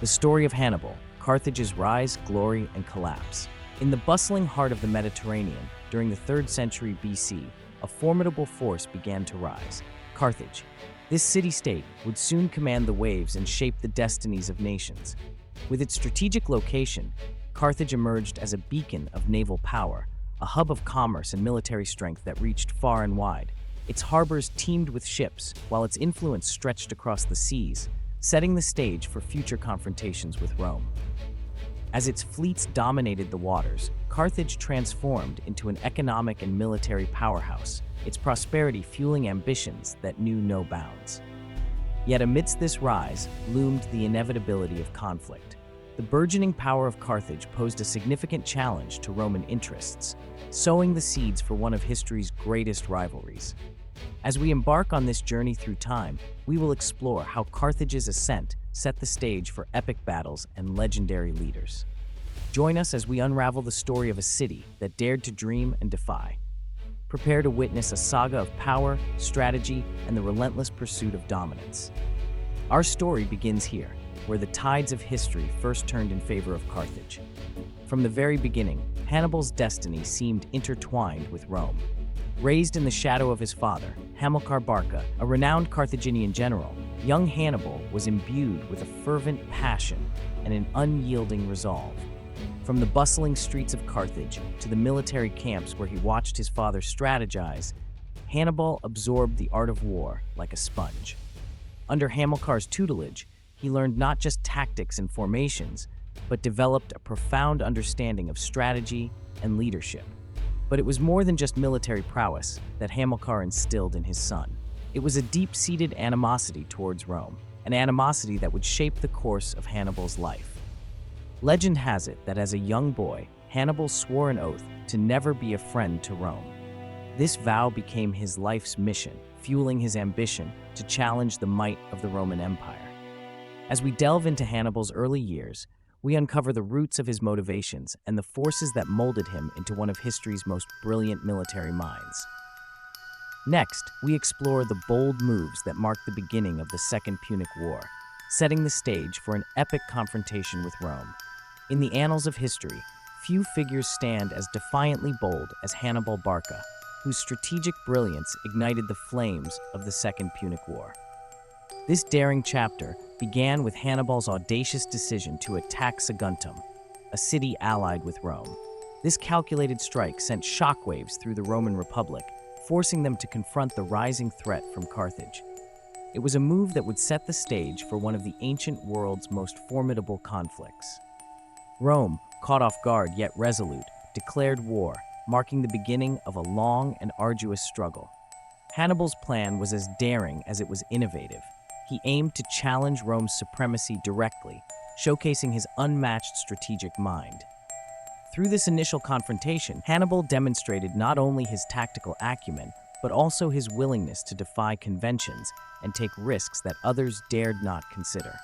the story of Hannibal, Carthage's rise, glory, and collapse. In the bustling heart of the Mediterranean, during the 3rd century BC, a formidable force began to rise, Carthage. This city-state would soon command the waves and shape the destinies of nations. With its strategic location, Carthage emerged as a beacon of naval power, a hub of commerce and military strength that reached far and wide. Its harbors teemed with ships, while its influence stretched across the seas, setting the stage for future confrontations with Rome. As its fleets dominated the waters, Carthage transformed into an economic and military powerhouse, its prosperity fueling ambitions that knew no bounds. Yet amidst this rise loomed the inevitability of conflict. The burgeoning power of Carthage posed a significant challenge to Roman interests, sowing the seeds for one of history's greatest rivalries. As we embark on this journey through time, we will explore how Carthage's ascent set the stage for epic battles and legendary leaders. Join us as we unravel the story of a city that dared to dream and defy. Prepare to witness a saga of power, strategy, and the relentless pursuit of dominance. Our story begins here, where the tides of history first turned in favor of Carthage. From the very beginning, Hannibal's destiny seemed intertwined with Rome. Raised in the shadow of his father, Hamilcar Barca, a renowned Carthaginian general, young Hannibal was imbued with a fervent passion and an unyielding resolve. From the bustling streets of Carthage to the military camps where he watched his father strategize, Hannibal absorbed the art of war like a sponge. Under Hamilcar's tutelage, he learned not just tactics and formations, but developed a profound understanding of strategy and leadership. But it was more than just military prowess that Hamilcar instilled in his son. It was a deep-seated animosity towards Rome, an animosity that would shape the course of Hannibal's life. Legend has it that as a young boy, Hannibal swore an oath to never be a friend to Rome. This vow became his life's mission, fueling his ambition to challenge the might of the Roman Empire. As we delve into Hannibal's early years, we uncover the roots of his motivations and the forces that molded him into one of history's most brilliant military minds. Next, we explore the bold moves that marked the beginning of the Second Punic War, setting the stage for an epic confrontation with Rome. In the annals of history, few figures stand as defiantly bold as Hannibal Barca, whose strategic brilliance ignited the flames of the Second Punic War. This daring chapter began with Hannibal's audacious decision to attack Saguntum, a city allied with Rome. This calculated strike sent shockwaves through the Roman Republic, forcing them to confront the rising threat from Carthage. It was a move that would set the stage for one of the ancient world's most formidable conflicts. Rome, caught off guard yet resolute, declared war, marking the beginning of a long and arduous struggle. Hannibal's plan was as daring as it was innovative. He aimed to challenge Rome's supremacy directly, showcasing his unmatched strategic mind. Through this initial confrontation, Hannibal demonstrated not only his tactical acumen, but also his willingness to defy conventions and take risks that others dared not consider.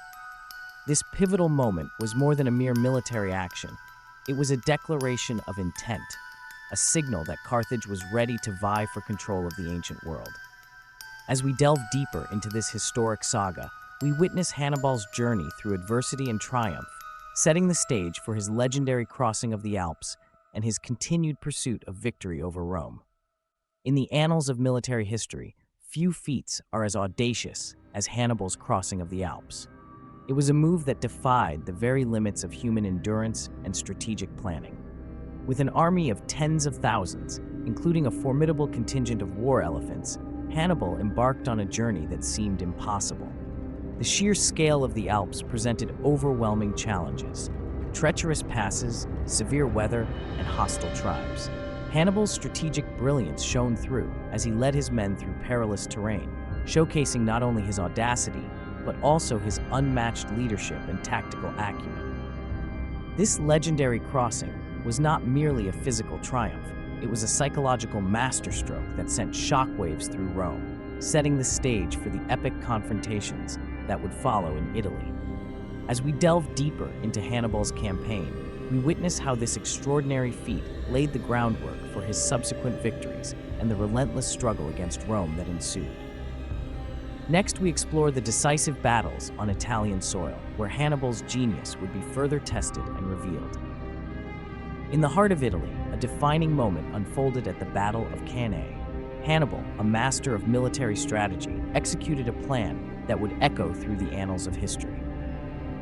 This pivotal moment was more than a mere military action. It was a declaration of intent, a signal that Carthage was ready to vie for control of the ancient world. As we delve deeper into this historic saga, we witness Hannibal's journey through adversity and triumph, setting the stage for his legendary crossing of the Alps and his continued pursuit of victory over Rome. In the annals of military history, few feats are as audacious as Hannibal's crossing of the Alps. It was a move that defied the very limits of human endurance and strategic planning. With an army of tens of thousands, including a formidable contingent of war elephants, Hannibal embarked on a journey that seemed impossible. The sheer scale of the Alps presented overwhelming challenges: treacherous passes, severe weather, and hostile tribes. Hannibal's strategic brilliance shone through as he led his men through perilous terrain, showcasing not only his audacity, but also his unmatched leadership and tactical acumen. This legendary crossing was not merely a physical triumph. It was a psychological masterstroke that sent shockwaves through Rome, setting the stage for the epic confrontations that would follow in Italy. As we delve deeper into Hannibal's campaign, we witness how this extraordinary feat laid the groundwork for his subsequent victories and the relentless struggle against Rome that ensued. Next, we explore the decisive battles on Italian soil, where Hannibal's genius would be further tested and revealed. In the heart of Italy, a defining moment unfolded at the Battle of Cannae. Hannibal, a master of military strategy, executed a plan that would echo through the annals of history.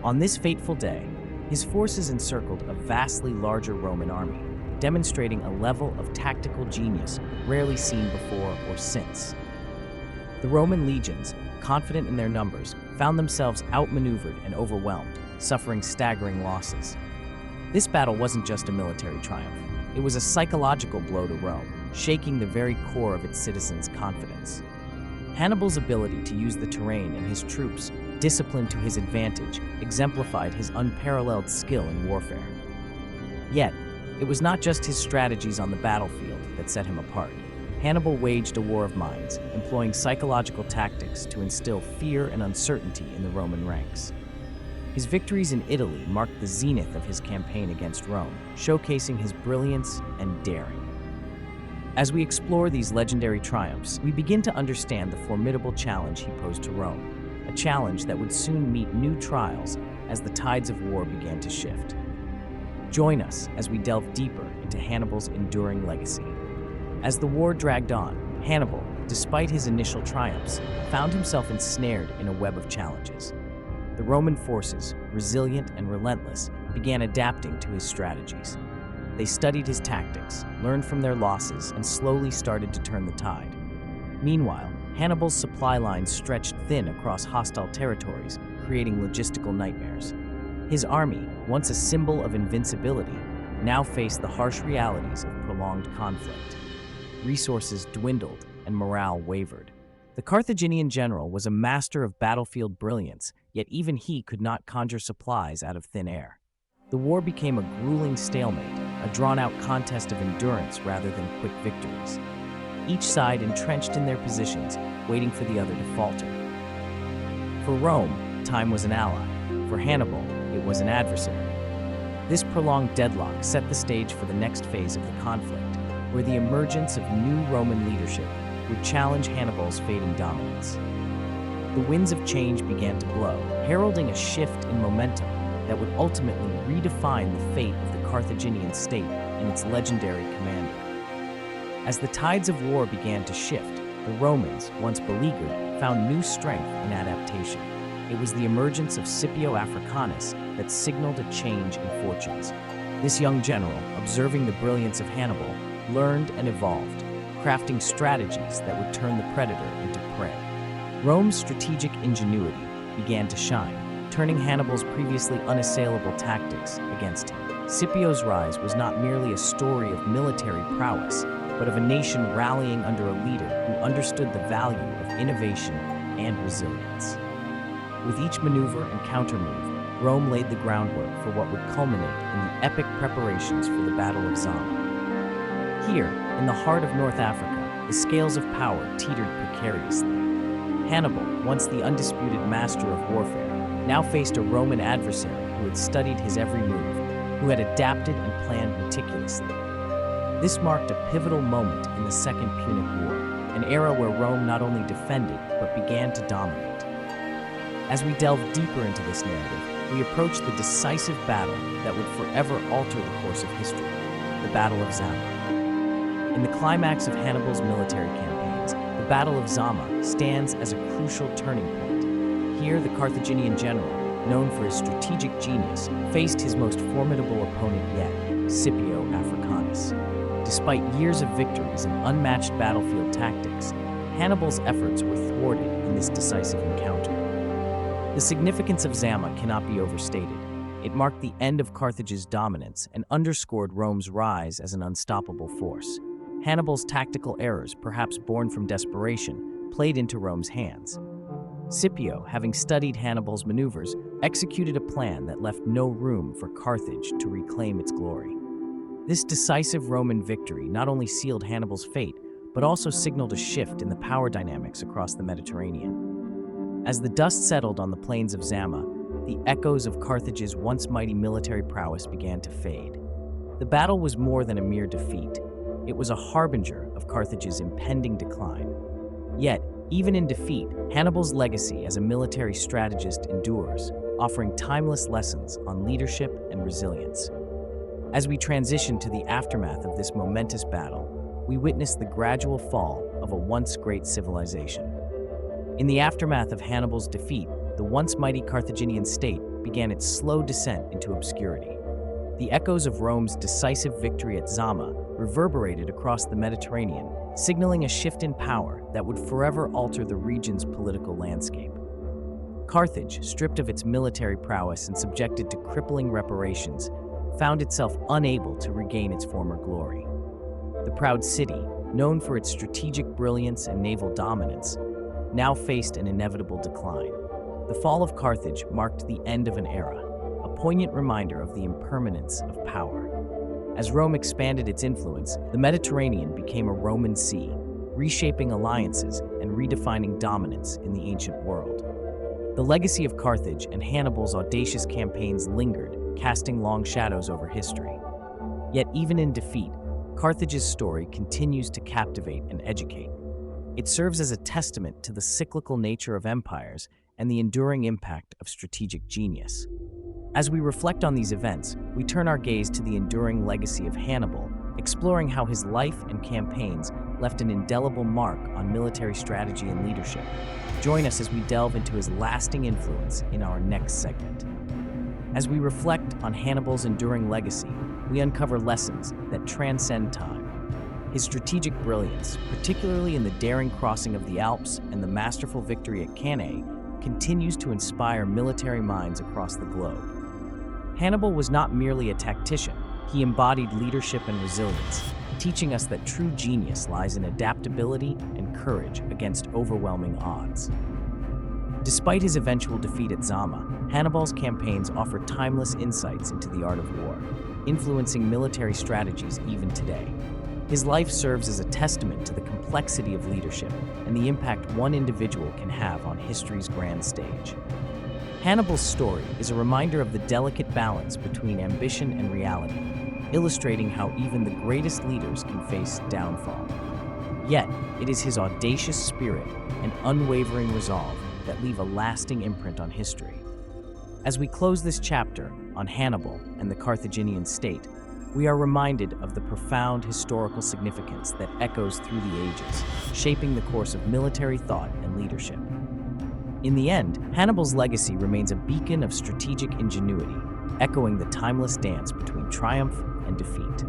On this fateful day, his forces encircled a vastly larger Roman army, demonstrating a level of tactical genius rarely seen before or since. The Roman legions, confident in their numbers, found themselves outmaneuvered and overwhelmed, suffering staggering losses. This battle wasn't just a military triumph. It was a psychological blow to Rome, shaking the very core of its citizens' confidence. Hannibal's ability to use the terrain and his troops, disciplined to his advantage, exemplified his unparalleled skill in warfare. Yet, it was not just his strategies on the battlefield that set him apart. Hannibal waged a war of minds, employing psychological tactics to instill fear and uncertainty in the Roman ranks. His victories in Italy marked the zenith of his campaign against Rome, showcasing his brilliance and daring. As we explore these legendary triumphs, we begin to understand the formidable challenge he posed to Rome, a challenge that would soon meet new trials as the tides of war began to shift. Join us as we delve deeper into Hannibal's enduring legacy. As the war dragged on, Hannibal, despite his initial triumphs, found himself ensnared in a web of challenges. The Roman forces, resilient and relentless, began adapting to his strategies. They studied his tactics, learned from their losses, and slowly started to turn the tide. Meanwhile, Hannibal's supply lines stretched thin across hostile territories, creating logistical nightmares. His army, once a symbol of invincibility, now faced the harsh realities of prolonged conflict. Resources dwindled and morale wavered. The Carthaginian general was a master of battlefield brilliance, yet even he could not conjure supplies out of thin air. The war became a grueling stalemate, a drawn-out contest of endurance rather than quick victories. Each side entrenched in their positions, waiting for the other to falter. For Rome, time was an ally. For Hannibal, it was an adversary. This prolonged deadlock set the stage for the next phase of the conflict, where the emergence of new Roman leadership would challenge Hannibal's fading dominance. The winds of change began to blow, heralding a shift in momentum that would ultimately redefine the fate of the Carthaginian state and its legendary commander. As the tides of war began to shift, the Romans, once beleaguered, found new strength in adaptation. It was the emergence of Scipio Africanus that signaled a change in fortunes. This young general, observing the brilliance of Hannibal, learned and evolved, crafting strategies that would turn the predator into prey. Rome's strategic ingenuity began to shine, turning Hannibal's previously unassailable tactics against him. Scipio's rise was not merely a story of military prowess, but of a nation rallying under a leader who understood the value of innovation and resilience. With each maneuver and countermove, Rome laid the groundwork for what would culminate in the epic preparations for the Battle of Zama. Here, in the heart of North Africa, the scales of power teetered precariously. Hannibal, once the undisputed master of warfare, now faced a Roman adversary who had studied his every move, who had adapted and planned meticulously. This marked a pivotal moment in the Second Punic War, an era where Rome not only defended, but began to dominate. As we delve deeper into this narrative, we approach the decisive battle that would forever alter the course of history, the Battle of Zama. In the climax of Hannibal's military campaigns, the Battle of Zama stands as a crucial turning point. Here, the Carthaginian general, known for his strategic genius, faced his most formidable opponent yet, Scipio Africanus. Despite years of victories and unmatched battlefield tactics, Hannibal's efforts were thwarted in this decisive encounter. The significance of Zama cannot be overstated. It marked the end of Carthage's dominance and underscored Rome's rise as an unstoppable force. Hannibal's tactical errors, perhaps born from desperation, played into Rome's hands. Scipio, having studied Hannibal's maneuvers, executed a plan that left no room for Carthage to reclaim its glory. This decisive Roman victory not only sealed Hannibal's fate, but also signaled a shift in the power dynamics across the Mediterranean. As the dust settled on the plains of Zama, the echoes of Carthage's once mighty military prowess began to fade. The battle was more than a mere defeat. It was a harbinger of Carthage's impending decline. Yet, Even in defeat, Hannibal's legacy as a military strategist endures, offering timeless lessons on leadership and resilience. As we transition to the aftermath of this momentous battle, we witness the gradual fall of a once great civilization. In the aftermath of Hannibal's defeat, the once mighty Carthaginian state began its slow descent into obscurity. The echoes of Rome's decisive victory at Zama reverberated across the Mediterranean, signaling a shift in power that would forever alter the region's political landscape. Carthage, stripped of its military prowess and subjected to crippling reparations, found itself unable to regain its former glory. The proud city, known for its strategic brilliance and naval dominance, now faced an inevitable decline. The fall of Carthage marked the end of an era, a poignant reminder of the impermanence of power. As Rome expanded its influence, the Mediterranean became a Roman sea, reshaping alliances and redefining dominance in the ancient world. The legacy of Carthage and Hannibal's audacious campaigns lingered, casting long shadows over history. Yet even in defeat, Carthage's story continues to captivate and educate. It serves as a testament to the cyclical nature of empires and the enduring impact of strategic genius. As we reflect on these events, we turn our gaze to the enduring legacy of Hannibal, exploring how his life and campaigns left an indelible mark on military strategy and leadership. Join us as we delve into his lasting influence in our next segment. As we reflect on Hannibal's enduring legacy, we uncover lessons that transcend time. His strategic brilliance, particularly in the daring crossing of the Alps and the masterful victory at Cannae, continues to inspire military minds across the globe. Hannibal was not merely a tactician, he embodied leadership and resilience, teaching us that true genius lies in adaptability and courage against overwhelming odds. Despite his eventual defeat at Zama, Hannibal's campaigns offer timeless insights into the art of war, influencing military strategies even today. His life serves as a testament to the complexity of leadership and the impact one individual can have on history's grand stage. Hannibal's story is a reminder of the delicate balance between ambition and reality, illustrating how even the greatest leaders can face downfall. Yet, it is his audacious spirit and unwavering resolve that leave a lasting imprint on history. As we close this chapter on Hannibal and the Carthaginian state, we are reminded of the profound historical significance that echoes through the ages, shaping the course of military thought and leadership. In the end, Hannibal's legacy remains a beacon of strategic ingenuity, echoing the timeless dance between triumph and defeat.